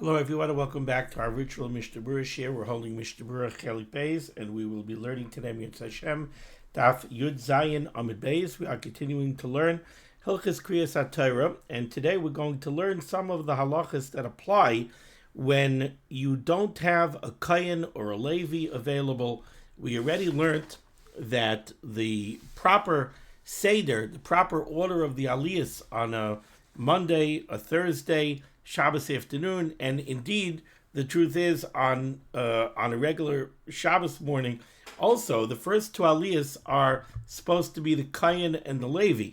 Hello everyone and welcome back to our virtual Mishnah Berurah share. We're holding Mishnah Berurah Chelik Beis and we will be learning today Mitzvah Hashem Daf Yud Zayin Amud Beis. We are continuing to learn halachos Krias HaTorah, and today we're going to learn some of the halachos that apply when you don't have a Kohen or a Levi available. We already learned that the proper Seder, the proper order of the aliyahs on a Monday, a Thursday, Shabbos afternoon, and indeed, the truth is on a regular Shabbos morning, also the first two aliyahs are supposed to be the Kohen and the Levi.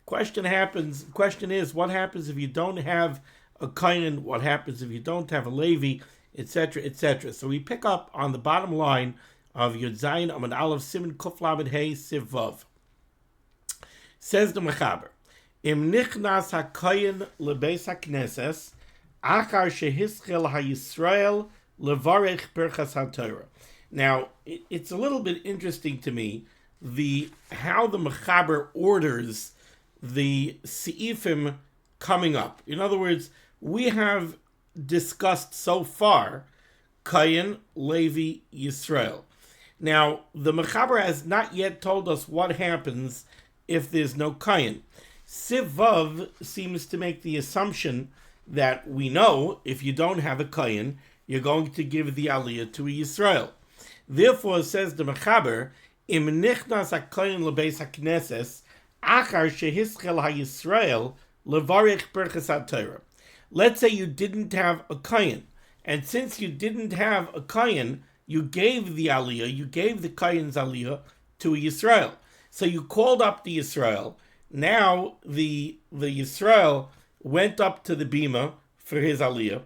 Question is, what happens if you don't have a Kohen? What happens if you don't have a Levi, etc., etc.? So we pick up on the bottom line of Yud Zayin Amud Aleph Siman Kuf Lamed Hey Siv Vav. Says the Mechaber, Im nichnas ha-Kohen lebeis ha-Knesses achar shehischel ha-Yisroel levarech Birchas HaTorah. Now, it's a little bit interesting to me how the Mechaber orders the seifim coming up. In other words, we have discussed so far Kohen, Levi, Yisroel. Now, the Mechaber has not yet told us what happens if there's no Kohen. Siv Vav seems to make the assumption that we know if you don't have a Kohen, you're going to give the aliyah to a Yisroel. Therefore, says the Mechaber, Im nichnas ha-Kohen lebeis ha-Knesses achar shehischel ha-Yisroel levarech Birchas HaTorah. Let's say you didn't have a Kohen, and since you didn't have a Kohen, you gave the aliyah, you gave the Kohen's aliyah to a Yisroel. So you called up the Yisroel. Now the Yisroel went up to the bima for his aliyah,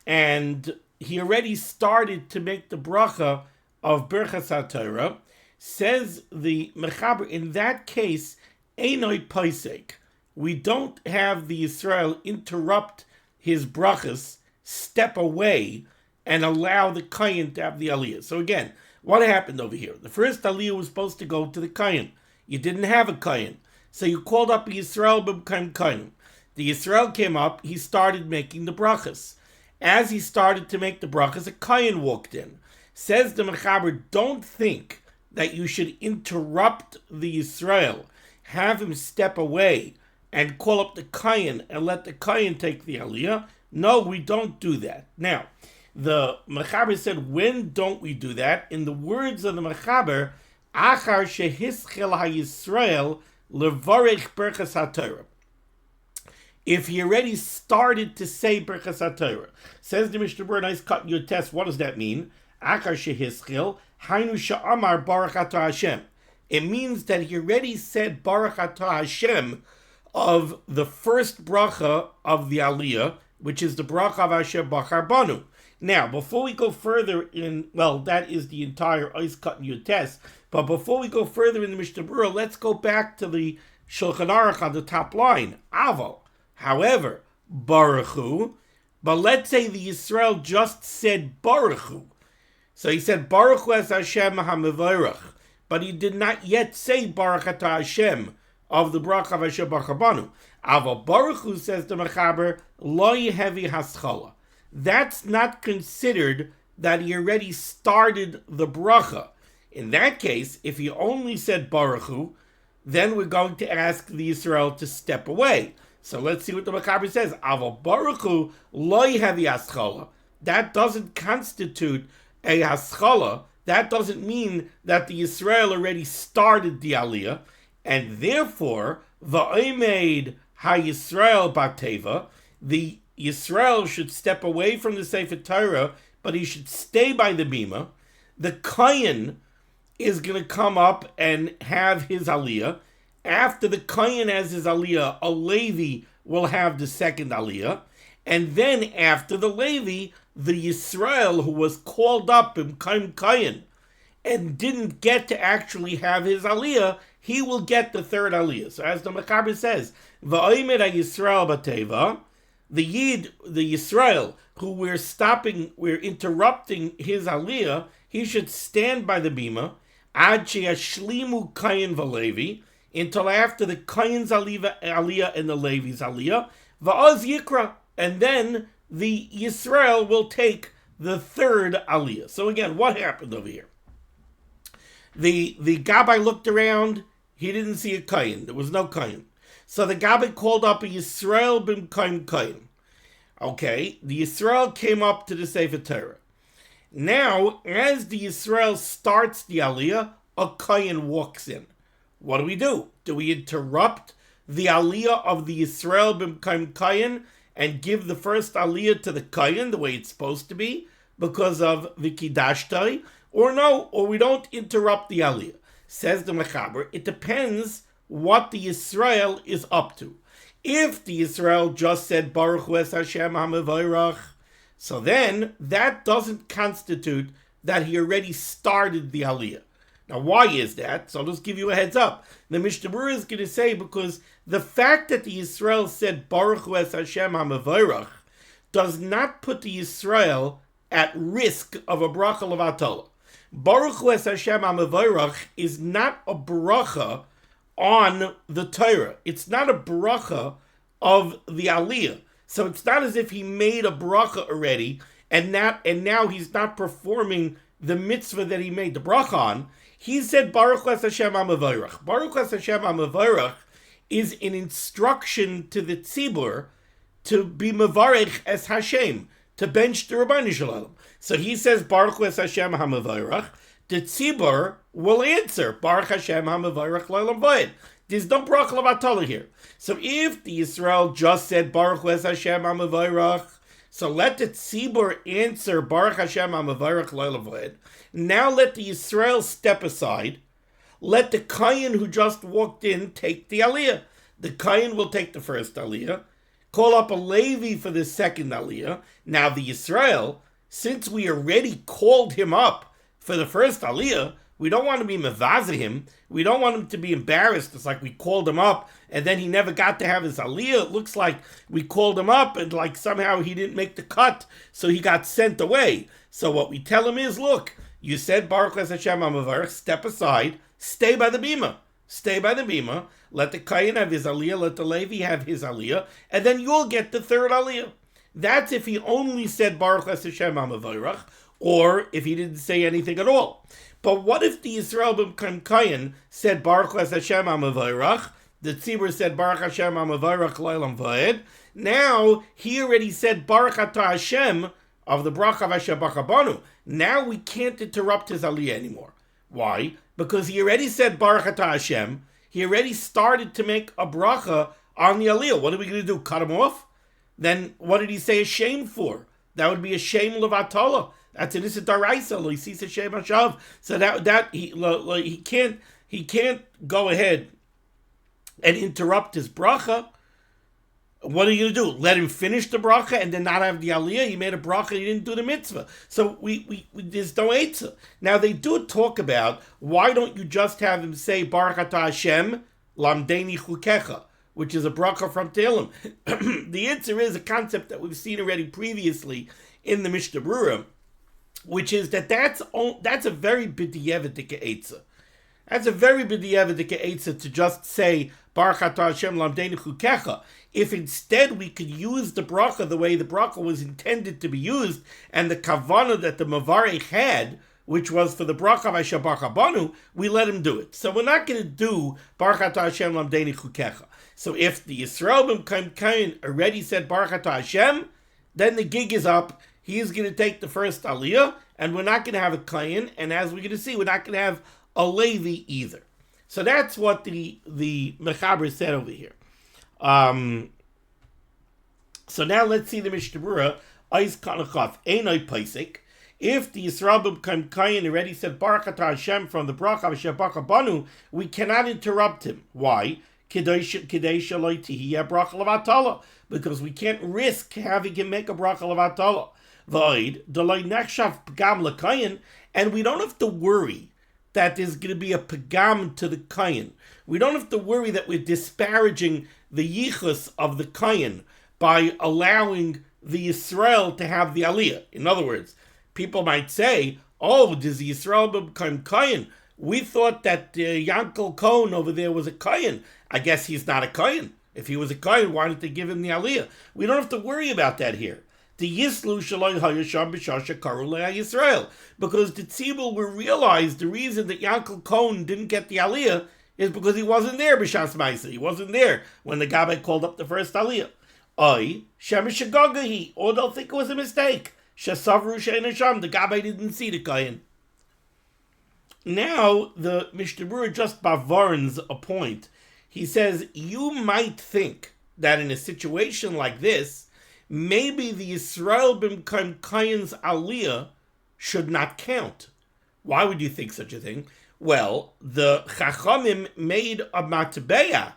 and he already started to make the bracha of Birchas HaTorah. Says the Mechaber, in that case, einoi poisek. We don't have the Yisroel interrupt his brachas, step away, and allow the Kohen to have the aliyah. So again, what happened over here? The first aliyah was supposed to go to the Kohen. You didn't have a Kohen. So you called up Yisroel became Kohen. The Yisroel came up, he started making the brachas. As he started to make the brachas, a Kohen walked in. Says the Mechaber, don't think that you should interrupt the Yisroel, have him step away, and call up the Kohen and let the Kohen take the aliyah. No, we don't do that. Now, the Mechaber said, when don't we do that? In the words of the Mechaber, Achar shehischel ha-Yisroel levarech Birchas HaTorah. If he already started to say Birchas HaTorah, says the Mishnah Berurah, nice cut in your test. What does that mean? Achar shehischel hainu she'amar Baruch atah Hashem. It means that he already said Baruch atah Hashem of the first bracha of the aliyah, which is the bracha of Asher Bachar Banu. Now, before we go further that is the entire ice cut in your test. But before we go further in the Mishnah Berurah, let's go back to the Shulchan Aruch on the top line. Aval. However, Baruch Hu. But let's say the Yisrael just said Baruch Hu. So he said Baruch Hu as Hashem HaMevorach. But he did not yet say Baruch Atah Hashem of the bracha of Asher Bachar Banu. Aval Baruch Hu, says the Mechaber, Lo Yehevi Haschala. That's not considered that he already started the bracha. In that case, if he only said Baruch Hu, then we're going to ask the Yisrael to step away. So let's see what the Mechaber says. Aval Baruch Hu lo yehevi haschala. That doesn't constitute a haschala. That doesn't mean that the Yisrael already started the aliyah, and therefore va'omed ha-Yisrael bateva, the Yisrael should step away from the Sefer Torah, but he should stay by the bima. The Kohen is going to come up and have his aliyah. After the Kohen has his aliyah, a Levi will have the second aliyah. And then after the Levi, the Yisrael who was called up in Kohen and didn't get to actually have his aliyah, he will get the third aliyah. So as the Mechaber says, Va'omed ha-Yisrael bateva, the Yid, the Yisrael, who we're interrupting his aliyah, he should stand by the bima, ad sheyashlimu Kohen v'Levi, until after the Kohen's aliyah and the Levi's aliyah, va'oz yikra, and then the Yisroel will take the third aliyah. So again, what happened over here? The Gabbai looked around, he didn't see a Kohen. There was no Kohen. So the Gabbai called up a Yisroel b'mkoim Kohen. Okay, the Yisroel came up to the Sefer Torah. Now, as the Yisroel starts the aliyah, a Kohen walks in. What do? Do we interrupt the aliyah of the Yisroel b'mkoim Kohen and give the first aliyah to the Kohen the way it's supposed to be because of the Kiddashtai? Or no, or we don't interrupt the aliyah. Says the Mechaber, it depends what the Yisroel is up to. If the Yisroel just said Baruch Hu es Hashem HaMevorach, so then that doesn't constitute that he already started the aliyah. Now why is that? So I'll just give you a heads up. The Mishnah Berurah is going to say because the fact that the Yisroel said Baruch Hu es Hashem HaMevorach does not put the Yisroel at risk of a bracha levatala. Baruch Hu es Hashem HaMevorach is not a bracha on the Torah. It's not a bracha of the aliyah. So it's not as if he made a bracha already and now he's not performing the mitzvah that he made the bracha on. He said Baruch Hu es Hashem HaMevorach. Baruch Hu es Hashem HaMevorach is an instruction to the tzibur to be mevarech as Hashem, to bench the Rabbeinu Shalom. So he says Baruch Hu es Hashem HaMevorach. The tzibur will answer Baruch Hashem HaMevorach L'olam Va'ed. There's no bracha levatala here. So if the Yisrael just said Baruch Hu es Hashem HaMevorach, so let the tzibur answer Baruch Hashem HaMevorach L'olam Va'ed. Now let the Yisrael step aside. Let the Kohen who just walked in take the aliyah. The Kohen will take the first aliyah. Call up a Levi for the second aliyah. Now the Yisrael, since we already called him up for the first aliyah, we don't want to be mevaze him. We don't want him to be embarrassed. It's like we called him up and then he never got to have his aliyah. It looks like we called him up and like somehow he didn't make the cut, so he got sent away. So what we tell him is, look, you said Baruch Hu es Hashem HaMevorach, step aside, stay by the bima. Stay by the bima, let the Kohen have his aliyah, let the Levi have his aliyah, and then you'll get the third aliyah. That's if he only said Baruch Hu es Hashem HaMevorach, or if he didn't say anything at all. But what if the Yisroel b'mkoim Kohen said Baruch Hu es Hashem HaMevorach, the tzibur said Baruch Hashem HaMevorach L'olam Va'ed, now he already said Baruch Atah Hashem of the bracha of Asher B'Chabanu. Now we can't interrupt his aliyah anymore. Why? Because he already said Baruch Atah Hashem, he already started to make a bracha on the aliyah. What are we going to do, cut him off? Then what did he say a shame for? That would be a shame levatala. That's an issa daraisa, lo yisisa shem hashav. So that he can't go ahead and interrupt his bracha. What are you going to do? Let him finish the bracha and then not have the aliyah? He made a bracha, he didn't do the mitzvah. So we there's no eitzah. Now they do talk about, why don't you just have him say Baruch Atah Hashem lamdeni chukecha, which is a bracha from Tehillim. The answer is a concept that we've seen already previously in the Mishnah Berurah, which is that's a very b'di'evedike eitzah. That's a very b'di'evedike eitzah to just say Baruch Atah Hashem lamdeni chukecha. If instead we could use the bracha the way the bracha was intended to be used, and the kavanah that the Mavarech had, which was for the bracha of Asher B'Chabanu, we let him do it. So we're not going to do Baruch Atah Hashem lamdeni chukecha. So if the Yisroel b'mkoim Kohen already said Baruch Atah Hashem, then the gig is up. He's going to take the first aliyah, and we're not going to have a Kohen, and as we're going to see, we're not going to have a Levi either. So that's what the Mechaber said over here. So now let's see the Mishnah Berurah. Eis Kanachaf Einoi Paisik. If the Yisroel b'mkoim Kohen already said Baruch Atah Hashem from the bracha of Asher B'Chabanu, we cannot interrupt him. Why? Because we can't risk having him make a bracha levatala. Void delay nechshav pagam lekohen, and we don't have to worry that there's going to be a pagam to the kohen. We don't have to worry that we're disparaging the yichus of the kohen by allowing the Yisrael to have the aliyah. In other words, people might say, "Oh, does the Yisrael become kohen? We thought that Yankel Cohen over there was a kohen. I guess he's not a kohen. If he was a kohen, why didn't they give him the aliyah?" We don't have to worry about that here. The Yislu Shaloi Hayasham B'Shasha Karu Yisroel. Because the Tzibur will realize the reason that Yankel Kohen didn't get the aliyah is because he wasn't there B'Shas Maisa. He wasn't there when the Gabbai called up the first aliyah. Shemesh Shagagahi, or they'll think it was a mistake. Shesavru Shein Hasham, the Gabbai didn't see the Kohen. Now, the Mishnah Berurah just bavarns a point. He says, you might think that in a situation like this, maybe the Yisroel b'mkayim Kohen's aliyah should not count. Why would you think such a thing? Well, the Chachamim made a matbeah.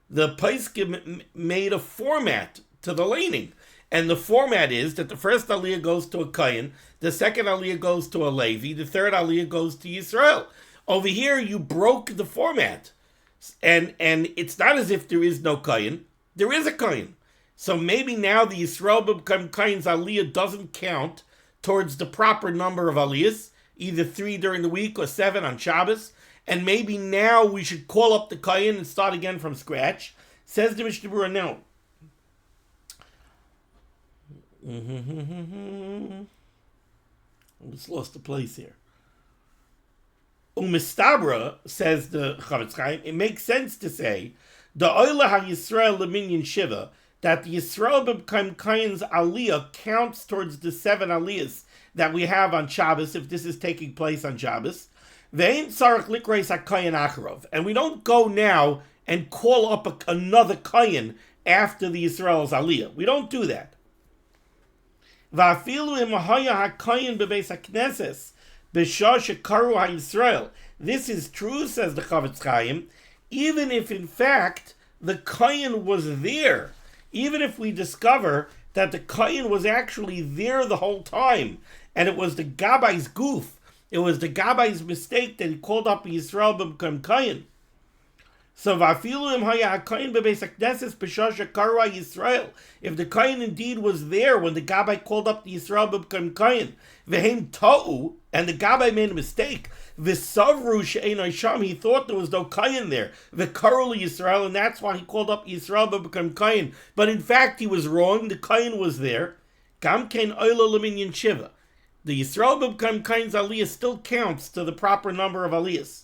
The Paiskim made a format to the laning. And the format is that the first aliyah goes to a Kohen, the second aliyah goes to a Levi, the third aliyah goes to Yisroel. Over here, you broke the format. And it's not as if there is no Kohen. There is a Kohen. So maybe now the Yisroel b'mkayim Kohen's aliyah doesn't count towards the proper number of aliyahs, either 3 during the week or 7 on Shabbos. And maybe now we should call up the Kohen and start again from scratch. Says the Mishnah Berurah, no. I just lost the place here. Umistabra, says the Chavetz Chaim, it makes sense to say the aliyah ha-Yisroel leminyan shiva, that the Yisroel b'mkayim Kohen's aliyah counts towards the 7 aliyahs that we have on Shabbos, if this is taking place on Shabbos. Ve'ein tzarich likreis ha-Kohen acharov, and we don't go now and call up another Kohen after the Yisroel's aliyah. We don't do that. Va'afilu im haya ha-Kohen bebeis ha-knesses b'shah shekaru ha-Yisroel. This is true, says the Chavetz Chaim, even if in fact the Kohen was there, even if we discover that the Kohen was actually there the whole time, and it was the Gabbai's goof, it was the Gabbai's mistake that he called up Yisroel b'mkayim Kohen. So va'afilu im haya ha-Kohen bebeis ha-knesses b'shah shekaru ha-Yisroel. If the Kohen indeed was there when the Gabbai called up the Yisroel b'mkayim Kohen, v'heim ta'u, and the Gabbai made a mistake, v'savru she'ein hasham, he thought there was no Kohen there, v'karu Yisroel, and that's why he called up Yisroel b'mkayim Kohen. But in fact, he was wrong. The Kohen was there. Gam kein oila leminyan shiva. The Yisroel b'mkayim Kohen's aliyah still counts to the proper number of aliyahs.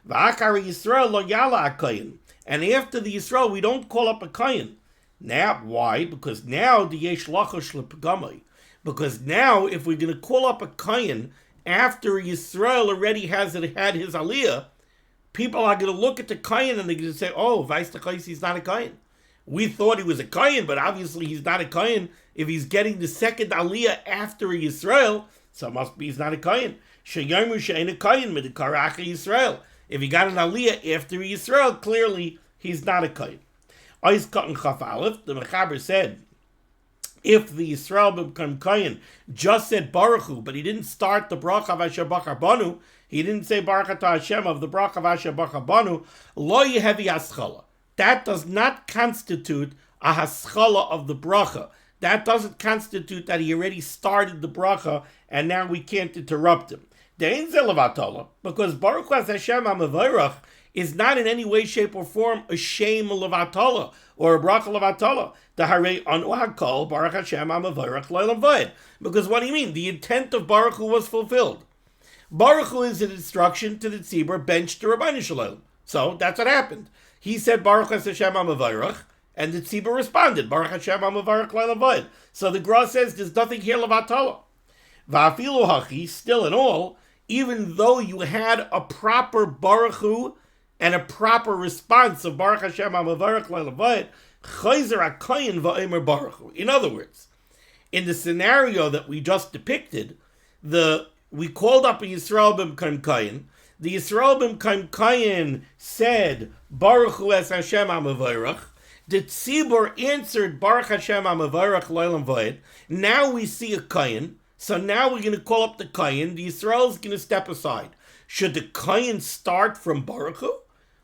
V'achar Yisroel lo yala ha-Kohen. And after the Yisroel, we don't call up a Kohen. Now, why? Because now the yesh halachos l'pagamai. Because now, if we're going to call up a Kohen after Yisroel already had his aliyah, people are going to look at the Kohen and they're going to say, oh, Vais L'chais, he's not a Kohen. We thought he was a Kohen, but obviously he's not a Kohen. If he's getting the second aliyah after Yisroel, so it must be he's not a Kohen. Sheyomu she'ein a Kohen midikar acha Yisroel. If he got an aliyah after Yisroel, clearly he's not a Kohen. Ois Katan Chaf Aleph, the Mechaber said, if the Yisroel b'mkayim Kohen just said Baruch Hu, but he didn't start the bracha of Asher Bachar Banu, he didn't say Baruch Atah Hashem of the bracha of Asher Bachar Banu, lo yehevi haschala. That does not constitute a haschala of the bracha. That doesn't constitute that he already started the bracha and now we can't interrupt him. De'ein ze levatala, because Baruch Hu Hashem HaMevorach is not in any way, shape, or form a shame levatala or a bracha levatala. The harei anu hakol Baruch Hashem HaMevorach L'olam Va'ed. Because what do you mean? The intent of Baruch Hu was fulfilled. Baruch Hu is an instruction to the tzibur bench to Rabbeinu Shalom. So that's what happened. He said Baruch Hashem HaMevorach, and the tzibur responded Baruch Hashem HaMevorach L'olam Va'ed. So the Gra says there's nothing here levatala. Va'afilu hachi, still in all, even though you had a proper Baruch Hu and a proper response of Baruch Hashem HaMevorach L'olam Va'ed, chayzer ha-Kohen va'omer Baruch Hu. In other words, in the scenario that we just depicted, we called up a Yisroel b'mkayim Kohen. The Yisroel b'mkayim Kohen said Baruch Hu es Hashem HaMevorach. The tzibur answered Baruch Hashem HaMevorach L'olam Va'ed. Now we see a Kohen. So now we're going to call up the Kohen. The Yisrael is going to step aside. Should the Kohen start from Baruch Hu?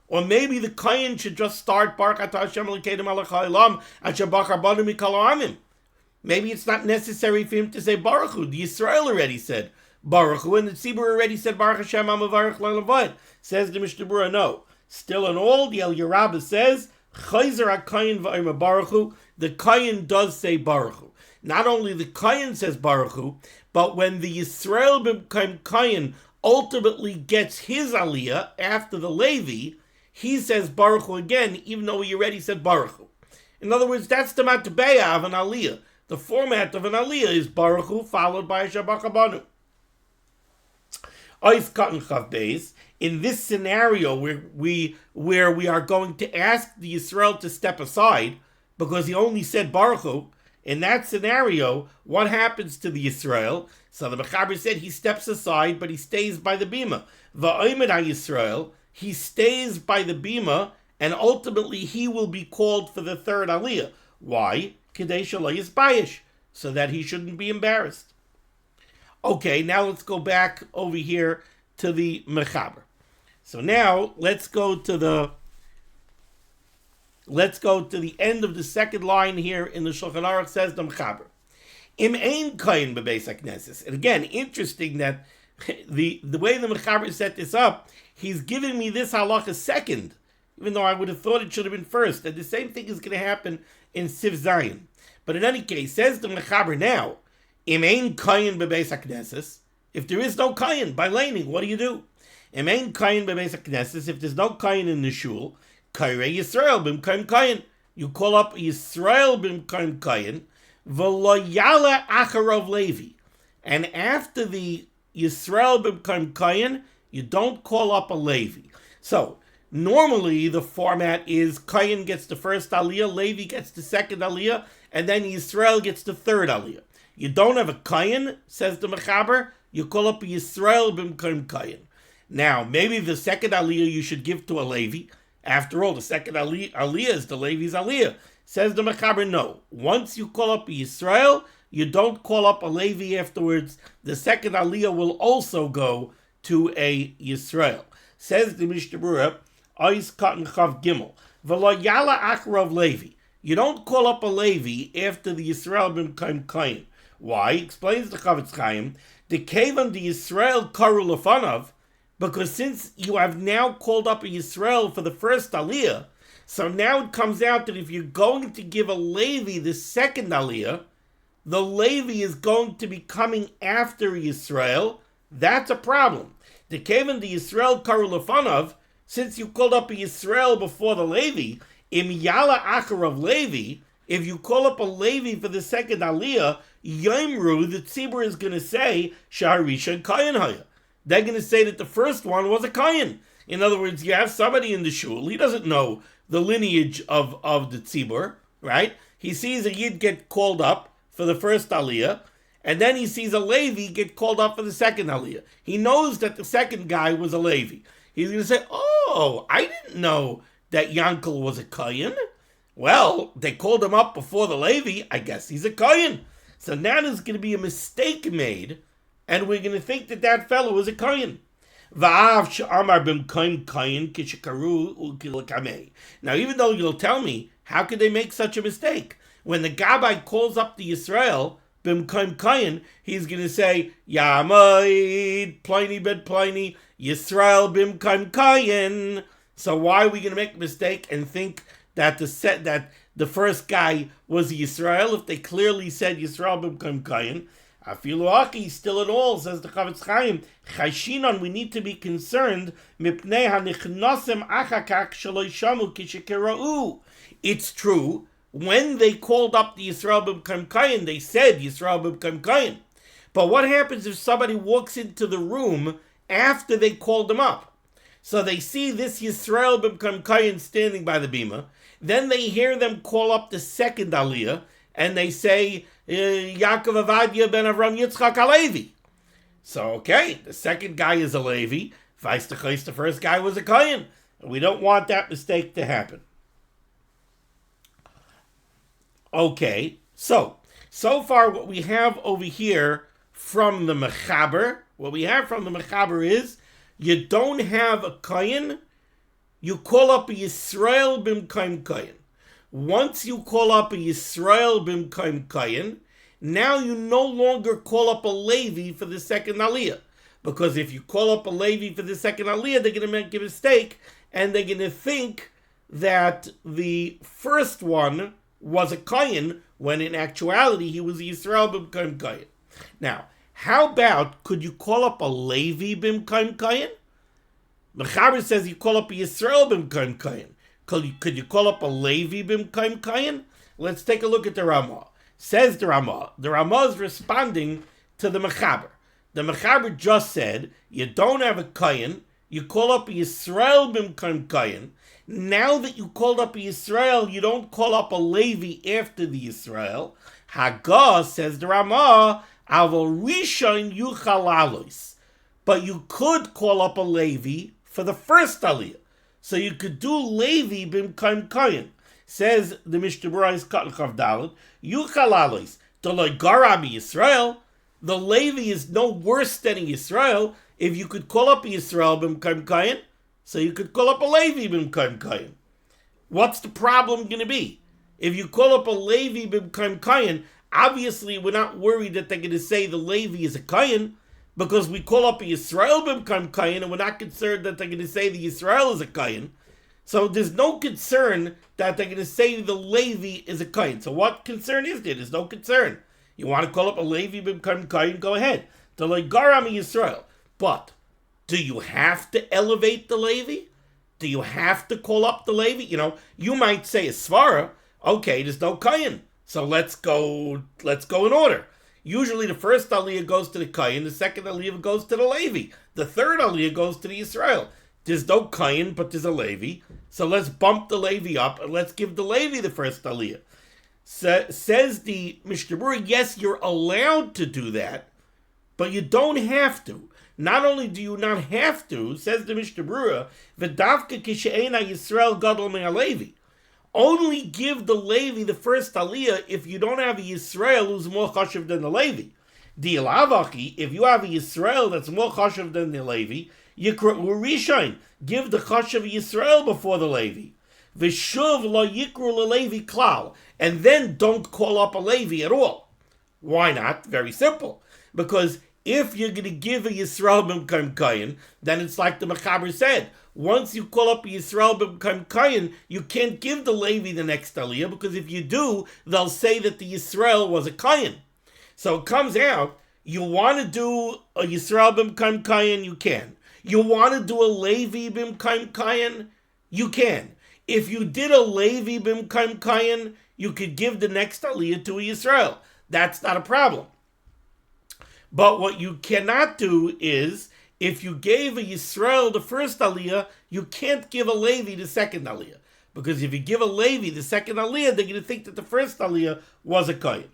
Or maybe the Kohen should just start Baruch Atah Hashem Elokeinu melech haolam asher bachar banu mikol ha'amim. Maybe it's not necessary for him to say Baruch Hu. The Yisrael already said Baruch Hu, and the tzibur already said Baruch Hashem HaMevorach L'olam Va'ed. Says the Mishnah Berurah, no. Still in all, the El Yerabah says, Chayzer HaKohen v'omer Baruch Hu. The Kohen does say Baruch Hu. not only the Kohen says Baruch Hu, but when the Yisroel b'mkayim Kohen ultimately gets his aliyah after the Levi, he says Baruch Hu again, even though he already said Baruch Hu. In other words, that's the matbeya of an aliyah. The format of an aliyah is Baruch Hu followed by a Shabbat Kabanu. Ois Katan Chav Beis. In this scenario where we are going to ask the Yisroel to step aside because he only said Baruch Hu, in that scenario, what happens to the Yisroel? So the Mechaber said he steps aside, but he stays by the bima. Va'omed HaYisroel, he stays by the bima, and ultimately he will be called for the third aliyah. Why? Kedei shelo yisbayesh, so that he shouldn't be embarrassed. Okay, now let's go back over here to the Mechaber. So now let's go to the end of the second line here in the Shulchan Aruch. Says the Mechaber, Im ein Kohen bebeis hakneses. And again, interesting that the way the Mechaber set this up, he's giving me this halacha second, even though I would have thought it should have been first. And the same thing is going to happen in Siv Zayin. But in any case, says the Mechaber now, Im ein Kohen bebeis hakneses. If there is no Kohen by laning, what do? Im ein Kohen bebeis hakneses. If there's no Kohen in the shul, Kairei Yisroel b'mkayim Kohen. You call up Yisroel b'mkayim Kohen, v'lo yala acharov Levi. And after the Yisroel b'mkayim Kohen, you don't call up a Levi. So normally the format is Kohen gets the first aliyah, Levi gets the second aliyah, and then Yisroel gets the third aliyah. You don't have a Kohen, says the Mechaber, you call up a Yisroel b'mkayim Kohen. Now, maybe the second aliyah you should give to a Levi. After all, the second aliyah is the Levi's aliyah. Says the Mechaber, no. Once you call up a Yisroel, you don't call up a Levi afterwards. The second aliyah will also go to a Yisroel. Says the Mishnah Berurah, Ois Katan Chav Gimel, V'lo yala acharov Levi. You don't call up a Levi after the Yisroel b'mkayim Kohen. Why? Explains the Chavetz Chaim, the Kevan the Yisroel karu lefanav, because since you have now called up a Yisroel for the first aliyah, so now it comes out that if you're going to give a Levi the second aliyah, the Levi is going to be coming after Yisroel. That's a problem. The Kevin the Yisroel karu lefanav, since you called up a Yisroel before the Levi, im yala acharav Levi, if you call up a Levi for the second aliyah, yomru, the tzibur is going to say shaharisha Kohen haya. They're going to say that the first one was a Kohen. In other words, you have somebody in the shul, he doesn't know the lineage of the tzibur, right? He sees a yid get called up for the first aliyah, and then he sees a Levi get called up for the second aliyah. He knows that the second guy was a Levi. He's going to say, oh, I didn't know that Yankel was a Kohen. Well, they called him up before the Levi, I guess he's a Kohen. So now there's going to be a mistake made, and we're going to think that that fellow is a Kohen. Now, even though you'll tell me, how could they make such a mistake? When the Gabbai calls up the Yisroel, b'mkayim Kohen, he's going to say, Yamoid, Pliny ben Pliny, Yisroel b'mkayim Kohen. So why are we going to make a mistake and think that the first guy was Yisroel if they clearly said Yisroel b'mkayim Kohen? Afilu still in all, says the Chavetz Chaim, Chayshinon, we need to be concerned, Mipnei hanichnosem achakak shelo yishamu kishekera'u. It's true, when they called up the Yisroel b'mkayim Kohen, they said Yisroel b'mkayim Kohen. But what happens if somebody walks into the room after they called him up? So they see this Yisroel b'mkayim Kohen standing by the bima, then they hear them call up the second aliyah, and they say, Yaakov Avadia ben Avram Yitzchak HaLevi. So, okay, the second guy is a Levi. Vice the first guy was a Kohen. We don't want that mistake to happen. Okay, so far what we have over here from the Mechaber, is you don't have a Kohen, you call up a Yisroel b'mkayim Kohen. Once you call up a Yisroel b'mkayim Kohen, now you no longer call up a Levi for the second aliyah. Because if you call up a Levi for the second aliyah, they're going to make a mistake, and they're going to think that the first one was a Kohen, when in actuality he was a Yisroel b'mkayim Kohen. Now, how about, could you call up a Levi b'mkayim Kohen? Mechaber says you call up a Yisroel b'mkayim Kohen. Could you call up a Levi b'mkayim Kohen? Let's take a look at the Ramah. Says the Ramah. The Ramah is responding to the Mechaber. The Mechaber just said, you don't have a Kohen, you call up a Yisroel b'mkayim Kohen. Now that you called up a Yisroel, you don't call up a Levi after the Yisroel. Hagah, says the Ramah, avol rishon yuchal alois. But you could call up a Levi for the first aliyah. So you could do Levi b'mkayim Kohen. Says the Mishnah Berurah is Katan Chav Daled, yuchal alois. D'lo gara Yisrael. The Levi is no worse than a Yisroel. If you could call up a Yisroel b'mkayim Kohen, so you could call up a Levi b'mkayim Kohen. What's the problem going to be? If you call up a Levi b'mkayim Kohen, obviously we're not worried that they're going to say the Levi is a Kohen, because we call up a Yisroel b'mkayim Kohen, and we're not concerned that they're going to say the Yisroel is a Kohen. So there's no concern that they're going to say the Levi is a Kohen. So what concern is there? There's no concern. You want to call up a Levi b'mkayim Kohen, go ahead. The Legaram Yisroel. But do you have to elevate the Levi? Do you have to call up the Levi? You know, you might say a Svara, okay, there's no Kohen, so let's go in order. Usually the first aliyah goes to the Kohen, the second aliyah goes to the Levi, the third aliyah goes to the Yisroel. There's no Kohen, but there's a Levi, so let's bump the Levi up and let's give the Levi the first aliyah. Says the Mishnah Berurah, yes, you're allowed to do that, but you don't have to. Not only do you not have to, says the Mishnah Berurah, v'davka kishe'ena Yisrael gadol me'alevi. Only give the Levi the first aliyah if you don't have a Yisrael who's more chashuv than the Levi. Di'elavaki, if you have a Yisrael that's more chashuv than the Levi, yikra'u rishon, give the chashuv Yisrael before the Levi. V'shuv lo yikru le'levi klal, and then don't call up a Levi at all. Why not? Very simple. Because if you're going to give a Yisroel b'mkayim Kohen, then it's like the Mechaber said. Once you call up a Yisroel b'mkayim Kohen, you can't give the Levi the next aliyah, because if you do, they'll say that the Yisroel was a Kohen. So it comes out, you want to do a Yisroel b'mkayim Kohen, you can. You want to do a Levi b'mkayim Kohen, you can. If you did a Levi b'mkayim Kohen, you could give the next aliyah to a Yisroel. That's not a problem. But what you cannot do is, if you gave a Yisroel the first aliyah, you can't give a Levi the second aliyah. Because if you give a Levi the second aliyah, they're going to think that the first aliyah was a Kohen.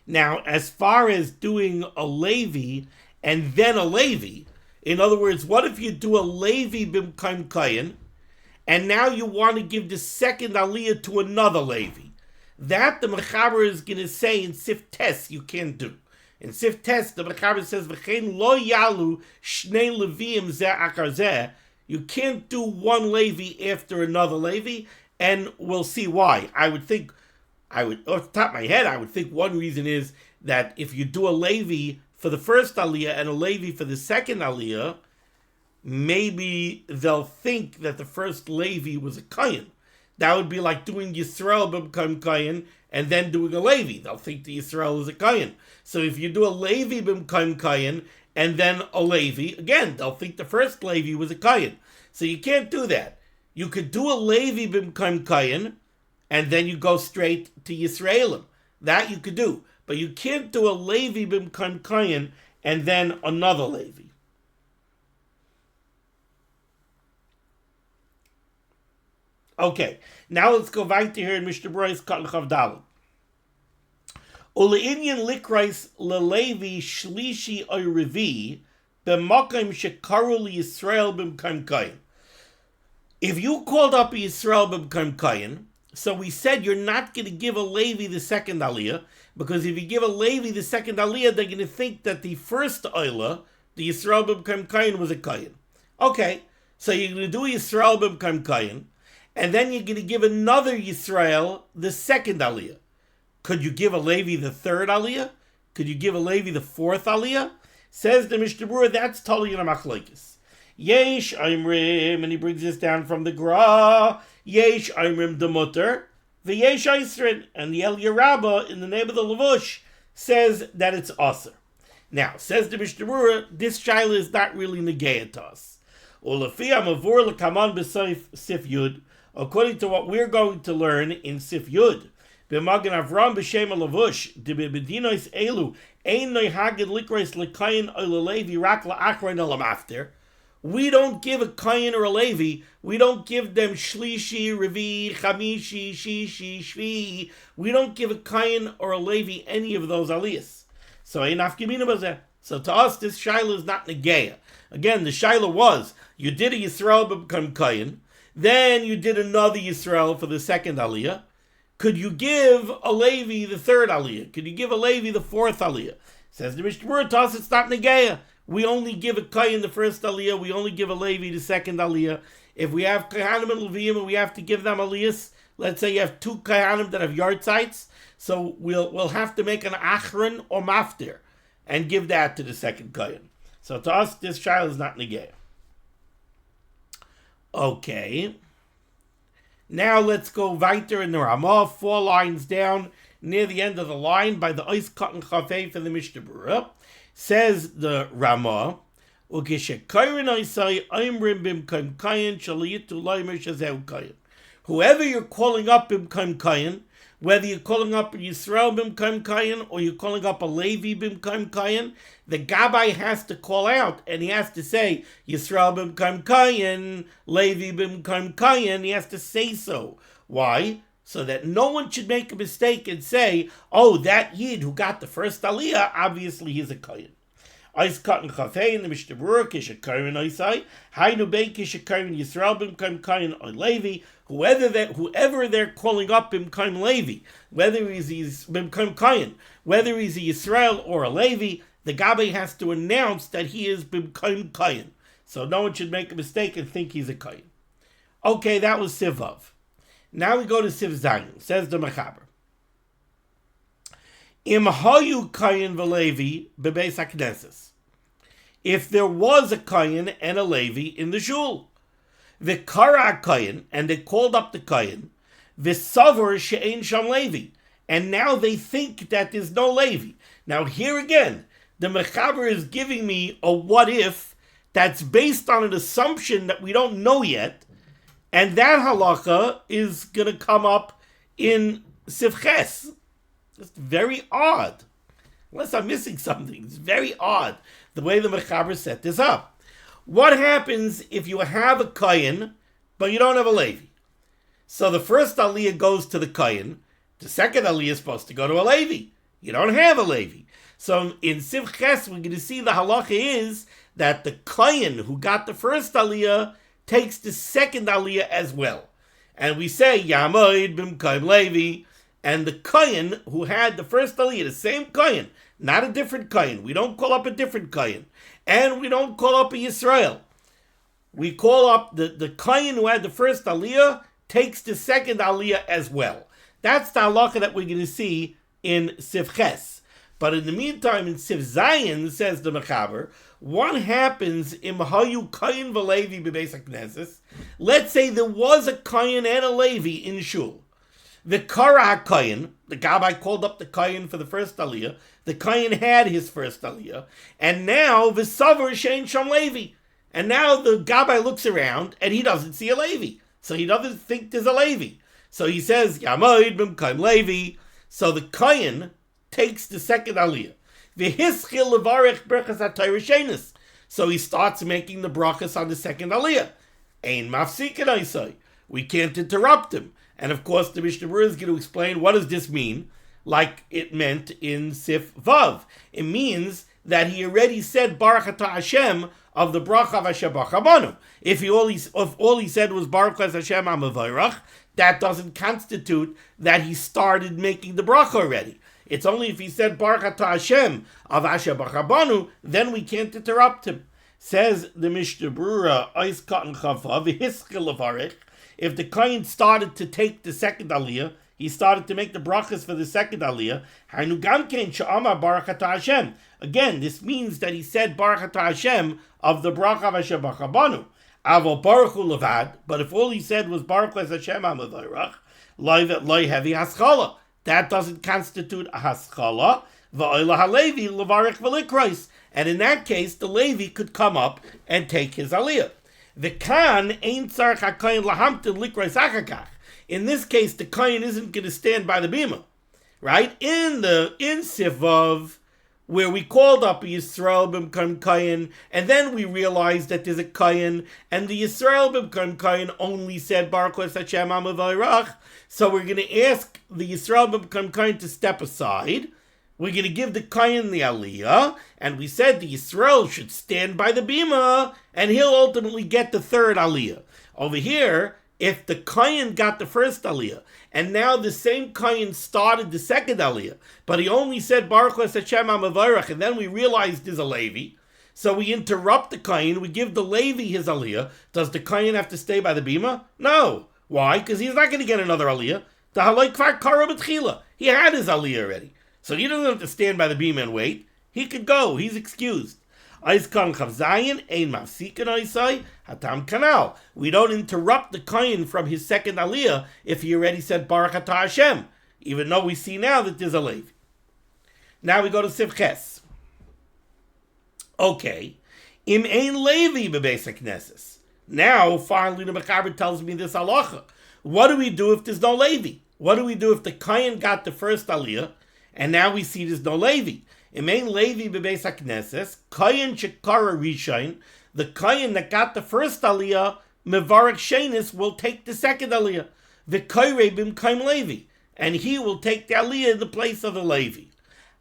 Now, as far as doing a Levi and then a Levi, in other words, what if you do a Levi b'mkayim Kohen, and now you want to give the second aliyah to another Levi? That the Mechaber is going to say in Sif Tes you can't do. In Sif Tes, the Mechaber says, V'chein lo yalu shnei leviim zeh achar zeh. You can't do one Levi after another Levi, and we'll see why. Off the top of my head, I would think one reason is that if you do a Levi for the first aliyah and a Levi for the second aliyah, maybe they'll think that the first Levi was a Kohen. That would be like doing Yisroel b'mkayim Kohen and then doing a Levi. They'll think the Yisroel is a Kohen. So if you do a Levi b'mkayim Kohen and then a Levi, again, they'll think the first Levi was a Kohen. So you can't do that. You could do a Levi b'mkayim Kohen and then you go straight to Yisraelim. That you could do. But you can't do a Levi b'mkayim Kohen and then another Levi. Okay, now let's go back to here in Mishnah Berurah Katan Chav Daled. Ule'inyan likrais lelevi shlishi oy revi b'makom shekaru liyisrael b'mkayim Kohen. If you called up a Yisrael b'mkayim Kohen, so we said you're not going to give a Levi the second aliyah, because if you give a Levi the second aliyah, they're going to think that the first aliyah, the Yisrael b'mkayim Kohen, was a Kohen. Okay, so you're going to do a Yisrael b'mkayim Kohen, and then you're going to give another Yisrael the second aliyah. Could you give a Levi the third aliyah? Could you give a Levi the fourth aliyah? Says the Mishnah Berurah, that's totally in a machlokes. Yesh Aimrim, and he brings this down from the Gra. Yesh Aimrim Demutter, V'yesh Aisrin, and the Eliyah Rabbah in the name of the Levush says that it's Aser. Now, says the Mishnah Berurah, this shaila is not really negaya to us. Sif Yud, according to what we're going to learn in Sif Yud, B'magen Avram b'shem Levush, B'bedinois elu, ein noi hagid likreis l'kayin or l'levi rak la'achrein alamafter. We don't give a kayin or a levi. We don't give them shlishi, revi, chamishi, shishi, shvi. We don't give a kayin or a levi any of those aliyahs. So So to us, this shaila is not negeya. Again, the shaila was, you did a Yisroel become kayin, then you did another Yisroel for the second aliyah. Could you give a Levi the third aliyah? Could you give a Levi the fourth aliyah? Says the Mishnah Berurah, to us it's not negeya. We only give a kayin the first aliyah. We only give a Levi the second aliyah. If we have kahanim and Leviim and we have to give them aliyahs, let's say you have two kahanim that have yard sites, so we'll have to make an achron or maftir and give that to the second kayin. So to us, this child is not negeya. Okay. Now let's go weiter in the Ramah, 4 lines down, near the end of the line, by the Ois Cotton Chafei for the Mishnah Berurah. Says the Ramah, whoever you're calling up bimkaim kayin, whether you're calling up a Yisroel bimkaim kayin or you're calling up a Levi bimkaim kayin, the Gabbai has to call out and he has to say Yisroel bimkaim kayin, Levi bimkaim kayin. He has to say so. Why? So that no one should make a mistake and say, oh, that Yid who got the first aliyah, obviously he's a kayin. Ice cotton chafei in the Mishnah Berurah kishakayin oisai hainu bein kishakayin Yisrael b'mkaim kayin or Levi. Whoever they're calling up b'mkaim Levi, whether he's b'mkaim kayin, whether he's a Yisrael or a Levi, the Gabbai has to announce that he is b'mkaim kayin. So no one should make a mistake and think he's a kayin. Okay, that was Sivav. Now we go to Siv Zayin. Says the Mechaber. Im hayu kayin v'levi bebeis hakneses. If there was a kayin and a levi in the shul, v'kara kayin, and they called up the kayin, v'savar she'ein sham levi, and now they think that there's no levi. Now here again, the Mechaber is giving me a what if that's based on an assumption that we don't know yet, and that halacha is going to come up in Sivches. It's very odd. Unless I'm missing something. It's very odd the way the Mechaber set this up. What happens if you have a Kohen, but you don't have a Levi? So the first aliyah goes to the Kohen. The second aliyah is supposed to go to a Levi. You don't have a Levi. So in Sivches, we're going to see the halacha is that the Kohen who got the first aliyah takes the second aliyah as well. And we say, Yamoid b'mkaim Levi, and the Kohen who had the first aliyah, the same Kohen, not a different Kohen. We don't call up a different Kohen. And we don't call up a Yisroel. We call up the Kohen who had the first aliyah, takes the second aliyah as well. That's the halacha that we're going to see in Sivches. But in the meantime, in Siv Zayin, says the Mechaber, what happens in Hayu Kohen v'Levi b'Beis HaKnesses? Let's say there was a Kohen and a Levi in Shul. The Kara Kohen, the Gabbai called up the Kohen for the first aliyah. The Kohen had his first aliyah, and now the V'savar she'ein sham Levi. And now the Gabbai looks around and he doesn't see a Levi, so he doesn't think there's a Levi. So he says Yamoid b'mkaim Levi. So the Kohen takes the second aliyah. V'hischil levarech brachas HaTorah shenis. So he starts making the brachas on the second aliyah. Ein mafsikin oisai. We can't interrupt him. And of course, the Mishnah Berurah is going to explain what does this mean, like it meant in Sif Vav. It means that he already said Baruch Atah Hashem of the bracha of Hashem Bachabanu. If all he said was Baruch Hashem Amavarach, that doesn't constitute that he started making the bracha already. It's only if he said Baruch Atah Hashem of Hashem Bachabanu, then we can't interrupt him. Says the Mishnah Berurah, Ois Cotton Chavav, Hiskil Levarech. If the Kohen started to take the second aliyah, he started to make the brachas for the second aliyah. Again, this means that he said Baruch Atah Hashem of the bracha of Hashem Bachabanu. Avo Baruch Hu Levad, but if all he said was Baruch Hashem HaMavarach, loy heavy haskala. That doesn't constitute a haskala. Va'olah halevi levarich v'likros. And in that case, the Levi could come up and take his aliyah. The Khan ain't tzarich hakohen lahamtin likros achakach. In this case, the Kohen isn't going to stand by the bima, right? In Sivav, where we called up a Yisroel b'mkam Kohen, and then we realized that there's a Kohen, and the Yisroel b'mkam Kohen only said Baruch Hashem HaMavarach. So we're going to ask the Yisroel b'mkam Kohen to step aside. We're going to give the Kohen the aliyah, and we said the Yisroel should stand by the bima, and he'll ultimately get the third aliyah. Over here, if the Kohen got the first aliyah, and now the same Kohen started the second aliyah, but he only said Baruch Hashem HaMavarach, and then we realized there's a Levi, so we interrupt the Kohen, we give the Levi his aliyah. Does the Kohen have to stay by the bima? No. Why? Because he's not going to get another aliyah. The halay kvar kara b'tchila. He had his aliyah already. So he doesn't have to stand by the bima and wait. He could go. He's excused. We don't interrupt the Kohen from his second aliyah if he already said Baruch Atah Hashem, even though we see now that there's a Levi. Now we go to Sivches. Okay. Im ein Levi bebeis hakneses. Now, finally, the Mechaber tells me this halacha. What do we do if there's no Levi? What do we do if the Kohen got the first aliyah, and now we see there's no Levi? Im ein Levi bebeis hakneses, Kohen shekara rishon, the Kohen that got the first aliyah, mevarach shenis, will take the second aliyah. The koyrei b'mkaim Levi, and he will take the aliyah in the place of the Levi.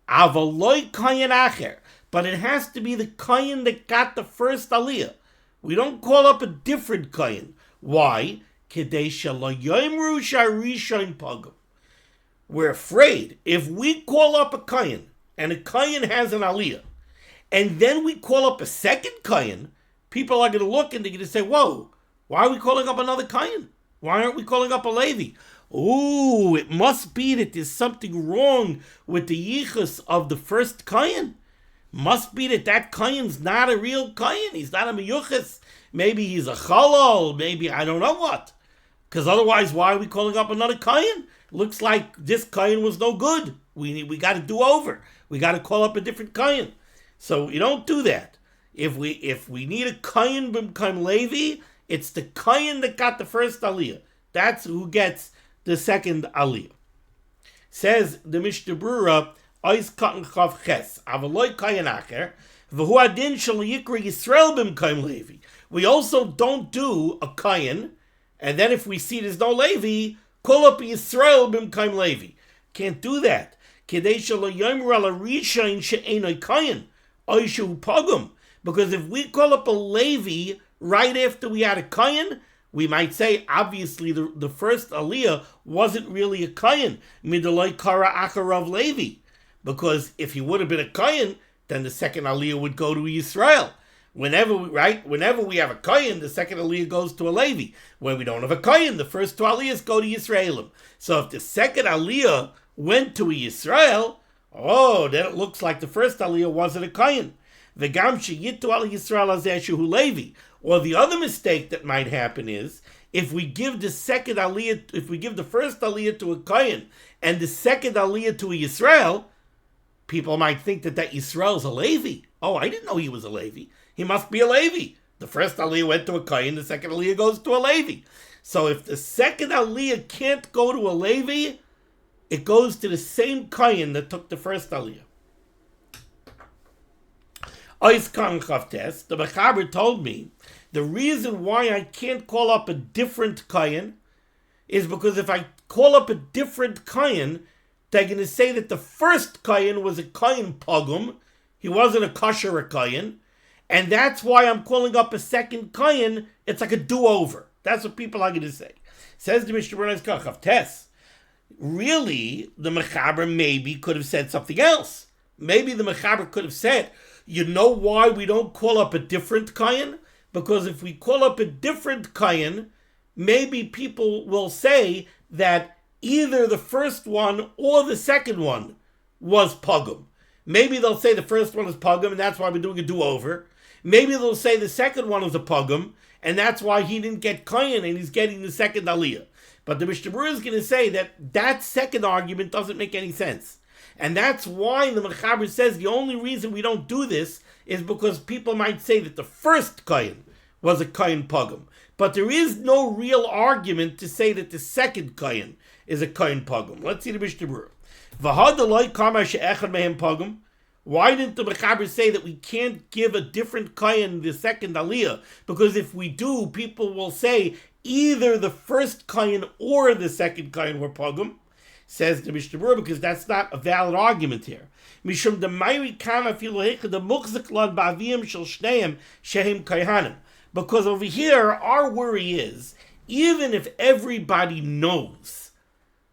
Avaloi Kohen acher, but it has to be the Kohen that got the first aliyah. We don't call up a different Kohen. Why? Kedei shelo yomru sharishon pagum. We're afraid if we call up a Kohen, and a Kohen has an aliyah, and then we call up a second Kohen, people are going to look and they're going to say, whoa, why are we calling up another Kohen? Why aren't we calling up a Levi? Oh, it must be that there's something wrong with the yichus of the first Kohen. Must be that Kohen's not a real Kohen. He's not a miyuchas. Maybe he's a chalal. Maybe I don't know what. Because otherwise, why are we calling up another Kohen? Looks like this Kohen was no good. We got to do over. We got to call up a different Kohen. So you don't do that. If we need a Kohen b'mkaim Levi, it's the Kohen that got the first aliyah. That's who gets the second aliyah. Says the Mishnah Berurah, Ois katan chav ches, avaloi Kohen acher, v'hu adin shel yikra Yisroel b'mkaim Levi. We also don't do a Kohen, and then if we see there's no Levi, call up Yisroel b'mkaim Levi. Can't do that. Kedei shelo yomru ala rishon she'enoi Kohen, oishu pogum. Because if we call up a Levi right after we had a Kohen, we might say, obviously, the first aliyah wasn't really a Kohen. Midaloi kara acharav Levi. Because if he would have been a Kohen, then the second aliyah would go to Yisroel. Whenever we have a Kohen, the second aliyah goes to a Levi. When we don't have a Kohen, the first two aliyahs go to Yisraelim. So if the second aliyah went to a Yisrael, then it looks like the first aliyah wasn't a Kohen. V'gam sheyitu al Yisrael hazeh shehu Levi. Or the other mistake that might happen is, if we give the second aliyah, if we give the first aliyah to a Kohen and the second aliyah to a Yisrael, people might think that Yisrael is a Levi. Oh, I didn't know he was a Levi. He must be a Levi. The first aliyah went to a Kohen, the second aliyah goes to a Levi. So if the second aliyah can't go to a Levi, it goes to the same Kohen that took the first aliyah. Ois kan chavtes, the Mechaber told me, the reason why I can't call up a different Kohen is because if I call up a different Kohen, they're going to say that the first Kohen was a Kohen pogum, he wasn't a kosher Kohen, and that's why I'm calling up a second Kohen. It's like a do-over. That's what people are going to say. Says the Mishnah Berurah, really, the Mechaber maybe could have said something else. Maybe the Mechaber could have said, you know why we don't call up a different Kohen? Because if we call up a different Kohen, maybe people will say that either the first one or the second one was pogum. Maybe they'll say the first one is pogum, and that's why we're doing a do-over. Maybe they'll say the second one is a pogum, and that's why he didn't get Kohen, and he's getting the second aliyah. But the Mishnah Berurah is going to say that second argument doesn't make any sense. And that's why the Mechaber says the only reason we don't do this is because people might say that the first Kohen was a Kohen pogum. But there is no real argument to say that the second Kohen is a Kohen pogum. Let's see the Mishnah Berurah. Why didn't the Mechaber say that we can't give a different Kohen the second aliyah? Because if we do, people will say either the first Kohen or the second Kohen were pogum. Says the Mishnah Berurah, because that's not a valid argument here. Mishum demairi kana filohecha the muchzik lad ba'avim shel shneim shehem kohanim. Because over here, our worry is, even if everybody knows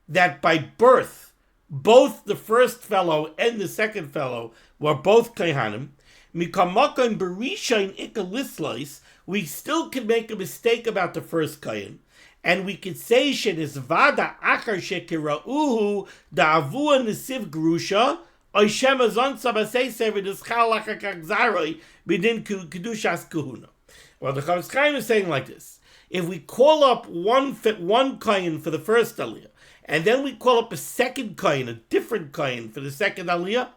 that by birth, both the first fellow and the second fellow were both kohanim, mikamakam berisha in ikalislois, we still can make a mistake about the first kohen. And we could say shenisvada achar shekirauhu da'avua nesiv grusha oishem azon sabaseiser v'nischal achar kagzaroi b'din kedushas kahuna. Well, the Chofetz Chaim is saying like this: if we call up one kohen for the first aliyah, and then we call up a second kohen, a different kohen for the second aliyah,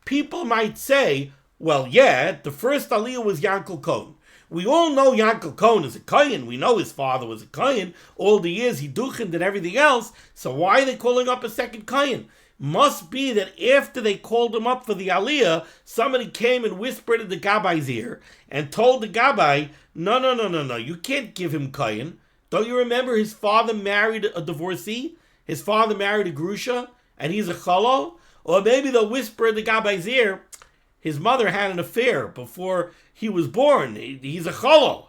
people might say, well, yeah, the first aliyah was Yankel Kohen. We all know Yankel Kohen is a Kohen. We know his father was a Kohen. All the years he duchened and everything else. So why are they calling up a second Kohen? Must be that after they called him up for the aliyah, somebody came and whispered in the Gabai's ear and told the Gabai, no, you can't give him Kohen. Don't you remember his father married a divorcee? His father married a grusha, and he's a chalal? Or maybe they'll whisper in the Gabai's ear, his mother had an affair before he was born. He's a chalal.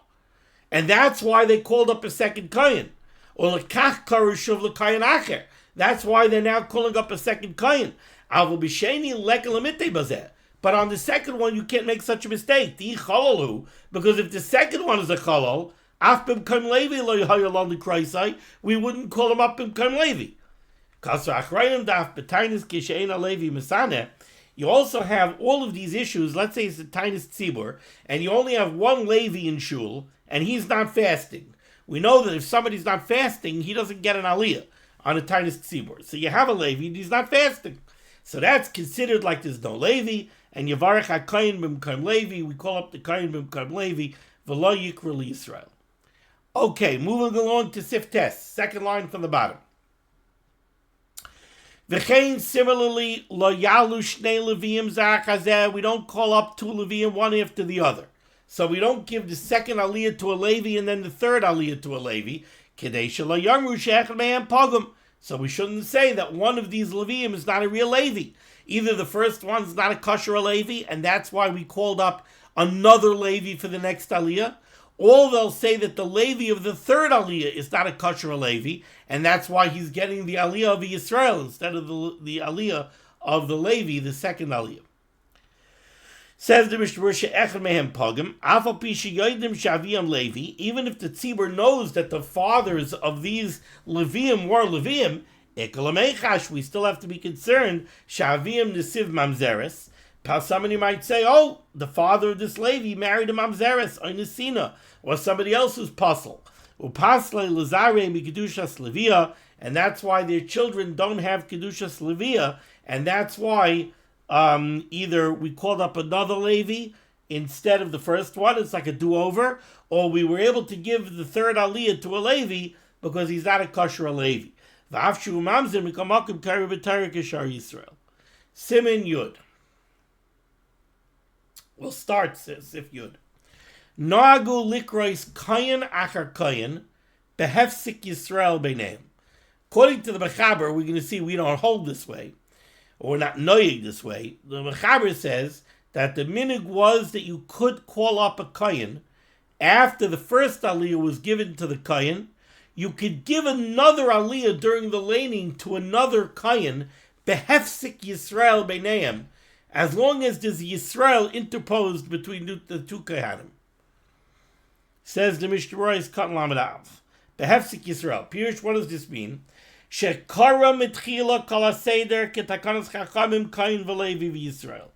And that's why they called up a second Kohen. Or lekach karushuv l'kohen acher. That's why they're now calling up a second Kohen. But on the second one, you can't make such a mistake. Because if the second one is a chalal, we wouldn't call him up B'mkom Levi. You also have all of these issues. Let's say it's a tainis tzibur, and you only have one Levi in shul, and he's not fasting. We know that if somebody's not fasting, he doesn't get an aliyah on a tainis tzibur. So you have a Levi, and he's not fasting. So that's considered like there's no Levi, and Yavarech HaKohen B'mkom Levi, we call up the Kohen B'mkom Levi, V'lo Yikra Yisroel. Okay, moving along to Siftes, second line from the bottom. V'chein, similarly, lo yalu shnei leviim zachazeh. We don't call up two leviim one after the other. So we don't give the second aliyah to a Levi and then the third aliyah to a Levi. Kedei shelo yamru she'echad mehem pogum. So we shouldn't say that one of these leviim is not a real Levi. Either the first one's not a kosher Levi, and that's why we called up another Levi for the next aliyah, or they'll say that the Levi of the third aliyah is not a kosher Levi, and that's why he's getting the aliyah of Yisroel instead of the aliyah of the Levi, the second aliyah. Says the Mishnah Berurah, Echad mehem pogum, afal pi sheyodim shaviam Levi, even if the tzibur knows that the fathers of these Leviim were Leviim, we still have to be concerned, shaviam nesiv mamzeres. Somebody might say, oh, the father of this Levi married a mamzeres, or nesina, or somebody else who's puzzle. Upasle lazare mi kedushas levia, and that's why their children don't have kedushas levia, and that's why either we called up another Levi instead of the first one, it's like a do-over, or we were able to give the third aliyah to a Levi because he's not a kosher Levi. Siman Yud. We'll start, Sif Yud. Noagu likrois kohen achar kohen behefsik Yisroel beineim. According to the Mechaber, we're going to see we don't hold this way, or we're not noyig this way. The Mechaber says that the minhag was that you could call up a kohen after the first aliyah was given to the kohen. You could give another aliyah during the laning to another kohen behefsik Yisroel beineim, as long as there's Yisroel interposed between the two kohanim. Says the Mishnah Berurah is Katan Lamed Av. Behefsik Yisroel. Pirush, what does this mean? Shekara mitchila kol haseder ketakanos chachamim Kohen v'Levi v'Yisroel.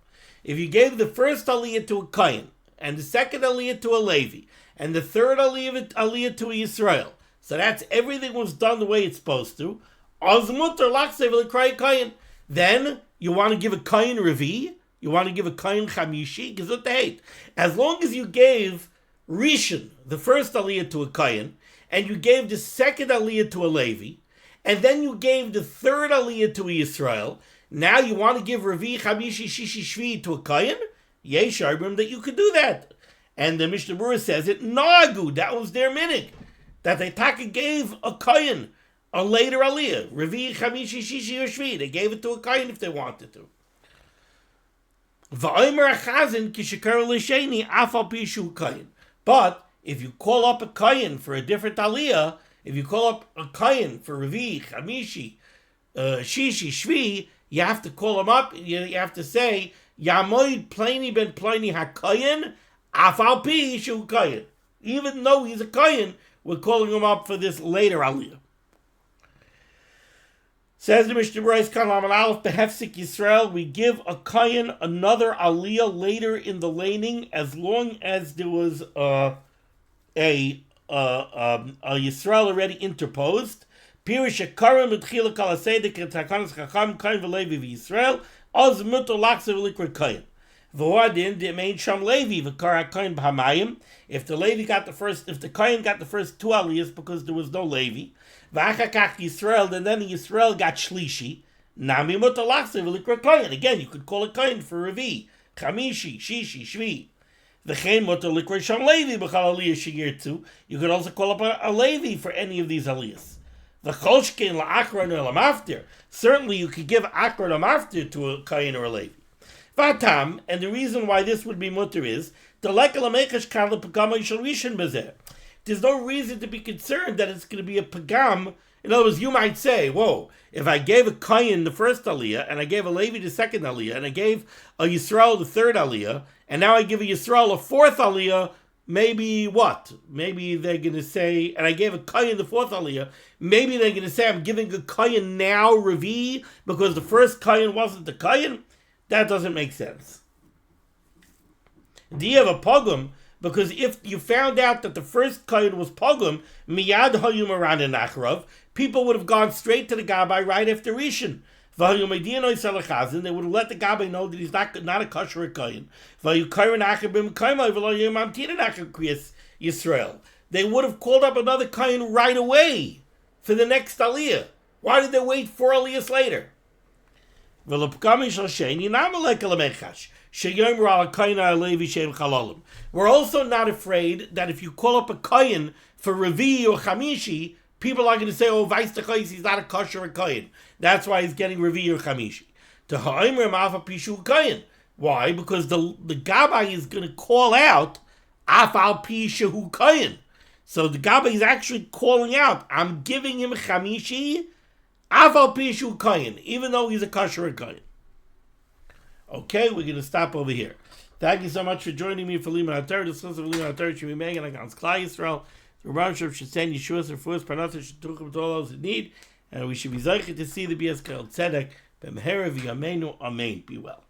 If you gave the first aliyah to a Kohen, and the second aliyah to a Levi, and the third aliyah to a Yisroel, so that's everything was done the way it's supposed to, then you want to give a Kohen Revi, you want to give a Kohen Chamishi, as long as you gave Rishon, the first aliyah to a Kohen, and you gave the second aliyah to a Levi, and then you gave the third aliyah to a Yisroel, now you want to give Revi, Chamishi, Shishi, Shvi to a Kohen? Yesh Arbim that you could do that. And the Mishnah Berurah says it, Nagu, that was their minig. That they taka gave a Kohen a later aliyah. Revi, Chamishi, Shishi, or Shvi. They gave it to a Kohen if they wanted to. V'omer achazin kishikar l'sheni afal pishu Kohen. But if you call up a Kohen for a different aliyah, if you call up a Kohen for Revi, Chamishi, Shishi, Shvi, you have to call him up. You have to say, Yamoid Pliny ben Pliny HaKohen, Afal Pi Shu Kohen. Even though he's a Kohen, we're calling him up for this later aliyah. Says the Mishnah Berurah, Kalam Aleph Behefsik Yisrael, we give a Kohen another aliyah later in the laning, as long as there was a Yisrael already interposed. Pirish Akarim Mitchila Kol HaSeder Ketakanos Chacham Kohen v'Levi v'Yisrael Az Mutar Lachzer v'Likra Kohen V'Wadin De'mein Sham Levi V'Kar HaKohen B'Hamayim. If the Kohen got the first two aliyahs because there was no Levi, V'Achakach Yisrael, and then Yisrael got Shlishi, Nami Mutar Lachzer v'Likra Kohen. Again, you could call a Kohen for Revi, Chamishi, Shishi, Shvi. V'chein Mutar Likra Sham Levi B'Chal Aliyah Shigirtu. You could also call up a Levi for any of these aliyahs. The Cholshkin la'akron or lamaftir. Certainly you could give akron or lamaftir to a Kohen or a Levi. Vatam, and the reason why this would be mutter is, there's no reason to be concerned that it's going to be a pagam. In other words, you might say, whoa, if I gave a Kohen the first aliyah, and I gave a Levi the second aliyah, and I gave a Yisroel the third aliyah, and now I give a Yisroel a fourth aliyah, maybe what? Maybe they're going to say, and I gave a Kohen the fourth aliyah, maybe they're going to say I'm giving a Kohen now Revi because the first Kohen wasn't the Kohen? That doesn't make sense. Do you have a pogum? Because if you found out that the first Kohen was pogum, miyad hayum aran nachrav, people would have gone straight to the Gabbai right after Rishon. They would have let the Gabbai know that he's not a kosher Kohen. They would have called up another Kohen right away for the next aliyah. Why did they wait 4 aliyahs later? We're also not afraid that if you call up a Kohen for Revi or Chamishi, people are going to say, oh, he's not a kosher Kohen. That's why he's getting Revi or Chamishi. To ha'imrim afa pishu Kohen. Why? Because the Gabbai is going to call out afal pishu Kohen. So the Gabbai is actually calling out, I'm giving him Chamishi afal pishu Kohen, even though he's a kosher Kohen. Okay, we're going to stop over here. Thank you so much for joining me for Limud HaTorah. The source of Limud HaTorah should be made against Klal Yisrael. The Rabban Shem should send Yeshua's and Fuas Parnassus should talk to all those in need, and we should be zeicher to see the BS Tzedek. B'mehera v'yameinu, amen. Be well.